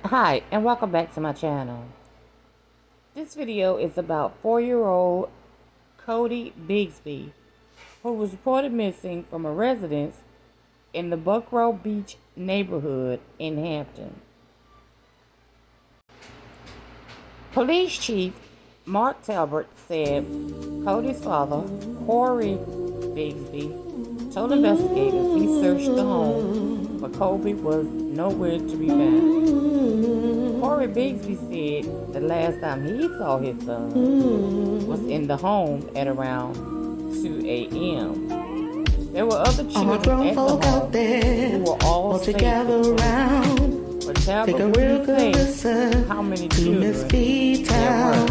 Hi, and welcome back to my channel. This video is about 4-year-old Codi Rigsby, who was reported missing from a residence in the Buckrow Beach neighborhood in Hampton. Police Chief Mark Talbot said Codi's father, Corey Rigsby, told investigators he searched the home, but Codi was nowhere to be found. Corey Rigsby said the last time he saw his son was in the home at around 2 a.m. There were other children at the home who were all safe, but Talbot wouldn't say how many children there were.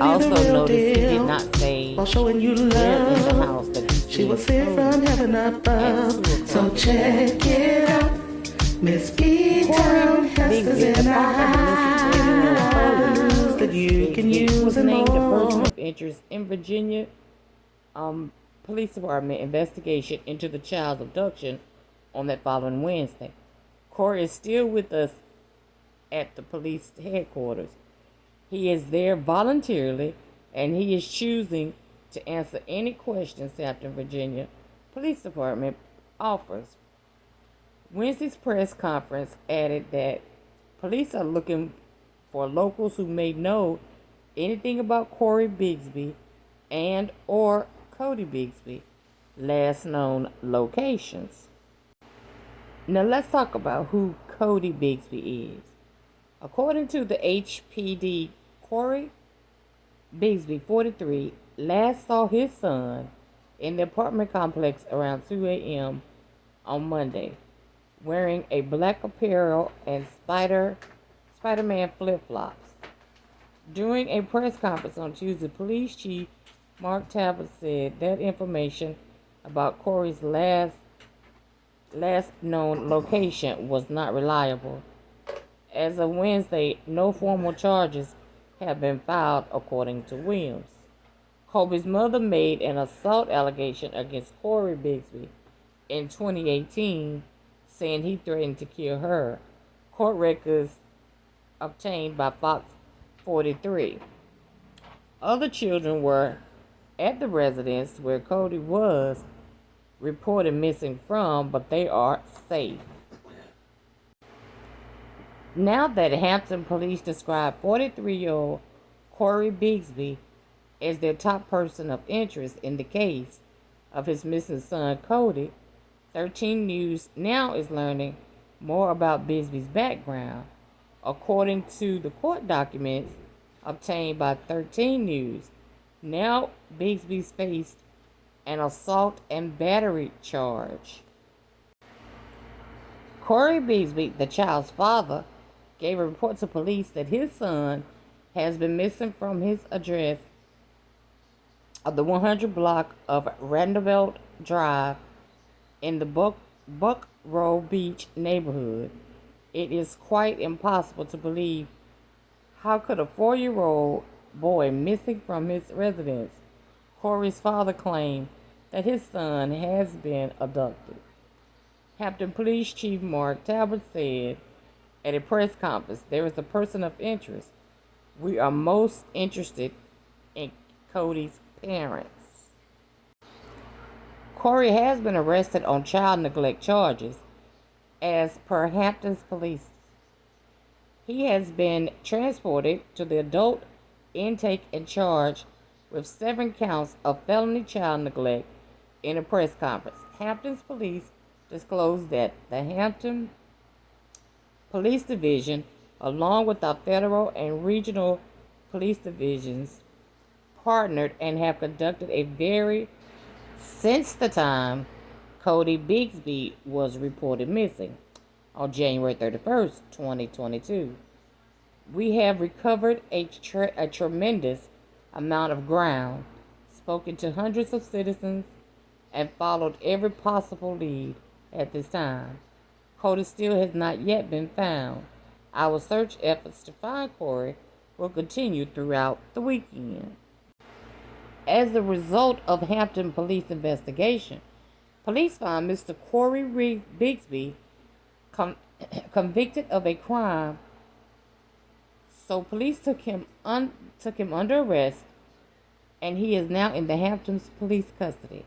Also noticed he did not say where in the house that he was from heaven above. So check it out. Miss B-Town has in the house that you can use and named a person of interest in Virginia Police Department investigation into the child's abduction on that following Wednesday. Corey is still with us at the police headquarters. He is there voluntarily, and he is choosing to answer any questions Hampton, Virginia Police Department offers. Wednesday's press conference added that police are looking for locals who may know anything about Corey Rigsby and or Codi Rigsby, last known locations. Now let's talk about who Codi Rigsby is. According to the HPD, Corey Rigsby, 43, last saw his son in the apartment complex around 2 a.m. on Monday, wearing a black apparel and Spider-Man flip-flops. During a press conference on Tuesday, Police Chief Mark Talbot said that information about Corey's last known location was not reliable. As of Wednesday, no formal charges have been filed, according to Williams. Kobe's mother made an assault allegation against Corey Rigsby in 2018, saying he threatened to kill her. Court records obtained by Fox 43. Other children were at the residence where Codi was reported missing from, but they are safe. Now that Hampton police describe 43-year-old Corey Rigsby as their top person of interest in the case of his missing son Codi, 13 News now is learning more about Rigsby's background. According to the court documents obtained by 13 News, now Rigsby faced an assault and battery charge. Corey Rigsby, the child's father, gave a report to police that his son has been missing from his address of the 100 block of Randeveld Drive in the Buckrow Beach neighborhood. It is quite impossible to believe how could a 4-year-old boy missing from his residence. Corey's father claimed that his son has been abducted. Hampton Police Chief Mark Talbot said at a press conference, "There is a person of interest. We are most interested in Codi's parents." Corey has been arrested on child neglect charges. As per Hampton's police, he has been transported to the adult intake and charged with 7 counts of felony child neglect. In a press conference, Hampton's police disclosed that the Hampton Police Division, along with our federal and regional police divisions, partnered and have conducted a very since the time Codi Rigsby was reported missing on January 31st, 2022. We have recovered a tremendous amount of ground, spoken to hundreds of citizens, and followed every possible lead at this time. Codi still has not yet been found. Our search efforts to find Corey will continue throughout the weekend. As a result of Hampton police investigation, police found Mr. Corey Rigsby convicted of a crime. So police took him under arrest, and he is now in the Hamptons police custody.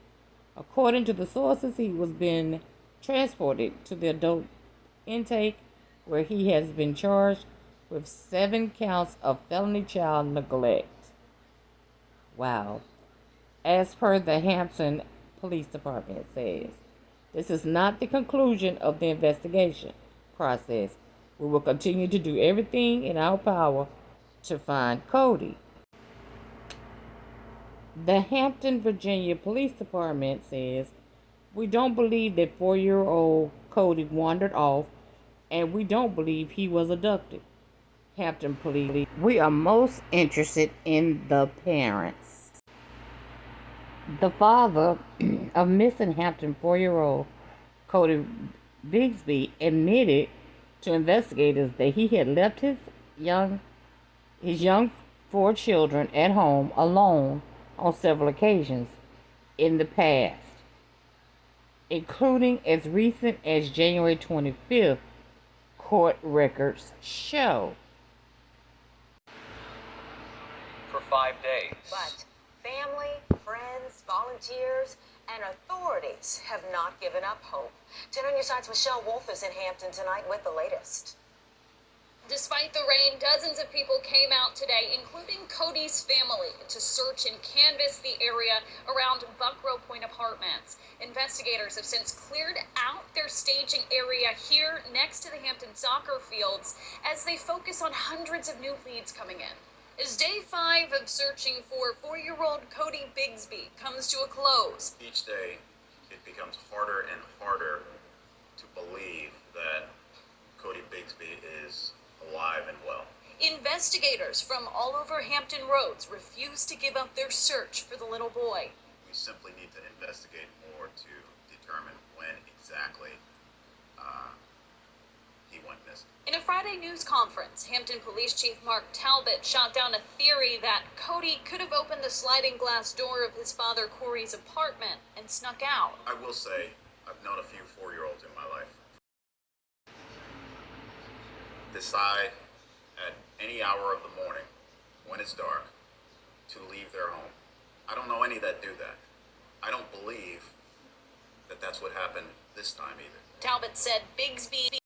According to the sources, he was being transported to the adult intake, where he has been charged with 7 counts of felony child neglect. Wow. As per the Hampton Police Department says, this is not the conclusion of the investigation process. We will continue to do everything in our power to find Codi. The Hampton, Virginia Police Department says, we don't believe that 4-year-old Codi wandered off, and we don't believe he was abducted. Hampton Police, we are most interested in the parents. The father of missing Hampton 4-year-old Codi Rigsby admitted to investigators that he had left his young 4 children at home alone on several occasions in the past, including as recent as January 25th, court records show. For 5 days. But family, friends, volunteers, and authorities have not given up hope. 10 on your side's Michelle Wolf is in Hampton tonight with the latest. Despite the rain, dozens of people came out today, including Codi's family, to search and canvass the area around Buckrow Point Apartments. Investigators have since cleared out their staging area here next to the Hampton soccer fields as they focus on hundreds of new leads coming in. As day 5 of searching for 4-year-old Codi Rigsby comes to a close. Each day, it becomes harder and harder to believe that Codi Rigsby is alive and well. Investigators from all over Hampton Roads refuse to give up their search for the little boy. We simply need to investigate more to determine when exactly he went missing. In a Friday news conference, Hampton Police Chief Mark Talbot shot down a theory that Codi could have opened the sliding glass door of his father Corey's apartment and snuck out. I will say, I've known a few 4-year-olds in my life. Decide at any hour of the morning, when it's dark, to leave their home. I don't know any that do that. I don't believe that that's what happened this time either. Talbot said Rigsby,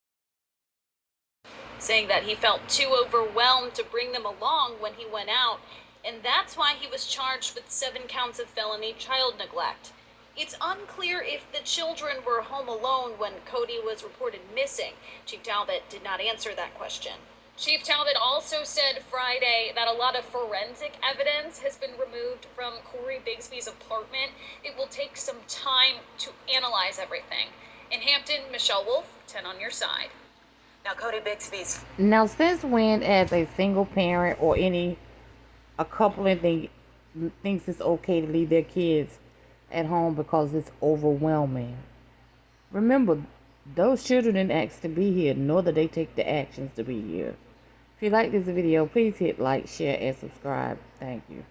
saying that he felt too overwhelmed to bring them along when he went out, and that's why he was charged with 7 counts of felony child neglect. It's unclear if the children were home alone when Codi was reported missing. Chief Talbot did not answer that question. Chief Talbot also said Friday that a lot of forensic evidence has been removed from Corey Rigsby's apartment. It will take some time to analyze everything. In Hampton, Michelle Wolf, 10 on your side. Now, Codi Rigsby's. Now, since when, as a single parent or a couple thinks it's okay to leave their kids at home because it's overwhelming? Remember, those children didn't ask to be here, nor did they take the actions to be here. If you like this video, please hit like, share, and subscribe. Thank you.